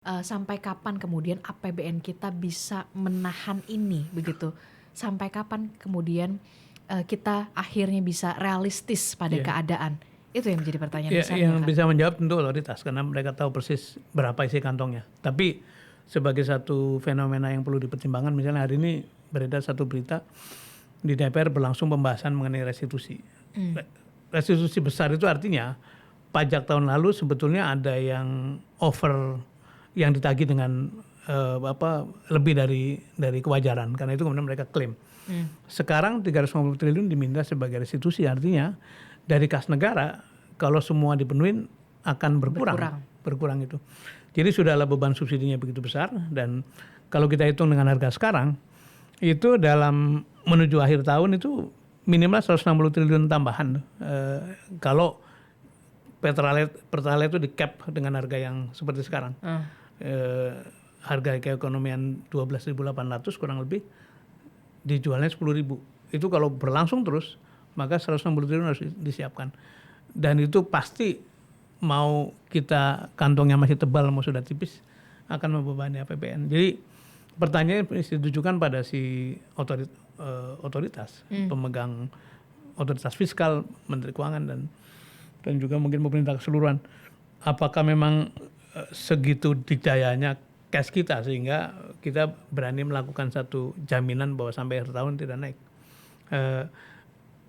Sampai kapan kemudian APBN kita bisa menahan ini begitu? Sampai kapan kemudian, kita akhirnya bisa realistis pada Iya. keadaan? Itu yang menjadi pertanyaan Ya, besarnya yang kan? bisa menjawab tentu otoritas karena mereka tahu persis berapa isi kantongnya. Tapi sebagai satu fenomena yang perlu dipertimbangkan, misalnya hari ini beredar satu berita di DPR berlangsung pembahasan mengenai restitusi. Restitusi besar itu artinya pajak tahun lalu sebetulnya ada yang over, yang ditagih dengan lebih dari kewajaran, karena itu kemudian mereka klaim. Sekarang 350 triliun diminta sebagai restitusi, artinya dari kas negara kalau semua dipenuhin akan berkurang itu. Jadi sudahlah beban subsidinya begitu besar, dan kalau kita hitung dengan harga sekarang itu dalam menuju akhir tahun itu minimal 160 triliun tambahan. Kalau Pertalite itu di cap dengan harga yang seperti sekarang. Harga keekonomian 12.800 kurang lebih, dijualnya 10.000. Itu kalau berlangsung terus, maka 160 triliun harus disiapkan. Dan itu pasti mau kita kantongnya masih tebal mau sudah tipis akan membebani APBN. Jadi pertanyaannya ditujukan pada si otoritas, pemegang otoritas fiskal, Menteri Keuangan dan juga mungkin pemerintah keseluruhan. Apakah memang segitu dikdayanya cash kita sehingga kita berani melakukan satu jaminan bahwa sampai akhir tahun tidak naik.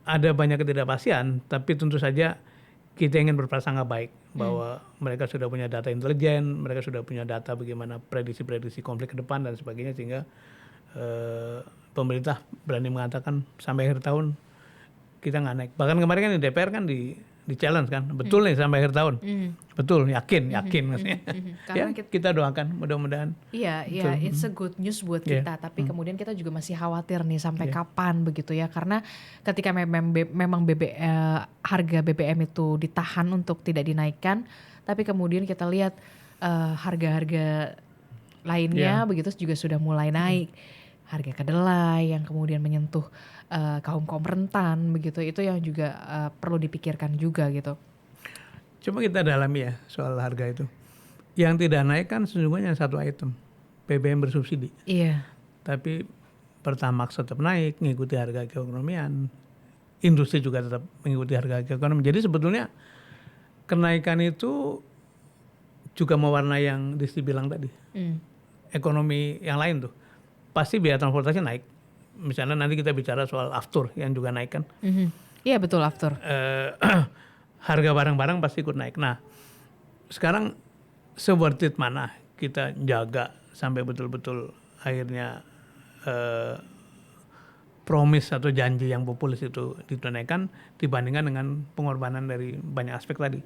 Ada banyak ketidakpastian, tapi tentu saja kita ingin berprasangka baik bahwa mereka sudah punya data intelijen, mereka sudah punya data bagaimana prediksi-prediksi konflik ke depan dan sebagainya, sehingga pemerintah berani mengatakan sampai akhir tahun kita nggak naik. Bahkan kemarin kan di DPR kan di challenge kan, betul nih sampai akhir tahun, betul, yakin maksudnya. Ya, kita doakan mudah-mudahan. Iya, it's a good news buat kita. Tapi kemudian kita juga masih khawatir nih sampai kapan begitu ya, karena ketika memang harga BBM itu ditahan untuk tidak dinaikkan, tapi kemudian kita lihat harga-harga lainnya begitu juga sudah mulai naik. Harga kedelai yang kemudian menyentuh kaum rentan begitu, itu yang juga perlu dipikirkan juga gitu. Coba kita dalami ya soal harga itu. Yang tidak naik kan sesungguhnya satu item, BBM bersubsidi. Iya. Tapi Pertamax tetap naik, mengikuti harga keekonomian. Industri juga tetap mengikuti harga keekonomian. Jadi sebetulnya kenaikan itu juga mewarnai yang Disti bilang tadi. Ekonomi yang lain tuh. Pasti biaya transportasi naik. Misalnya nanti kita bicara soal aftur yang juga naik kan. Iya betul, aftur. Harga barang-barang pasti ikut naik. Nah sekarang se-worth it mana kita jaga sampai betul-betul akhirnya promise atau janji yang populis itu ditunaikan dibandingkan dengan pengorbanan dari banyak aspek tadi.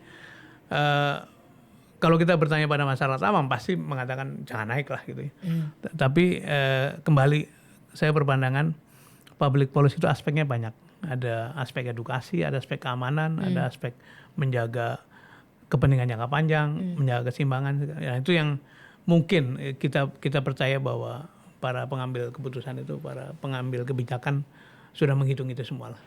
Kalau kita bertanya pada masyarakat awam pasti mengatakan jangan naik lah gitu ya. Tapi kembali saya berpandangan public policy itu aspeknya banyak. Ada aspek edukasi, ada aspek keamanan, ada aspek menjaga kepentingan jangka panjang, menjaga keseimbangan. Ya, itu yang mungkin kita percaya bahwa para pengambil keputusan itu, para pengambil kebijakan sudah menghitung itu semua lah.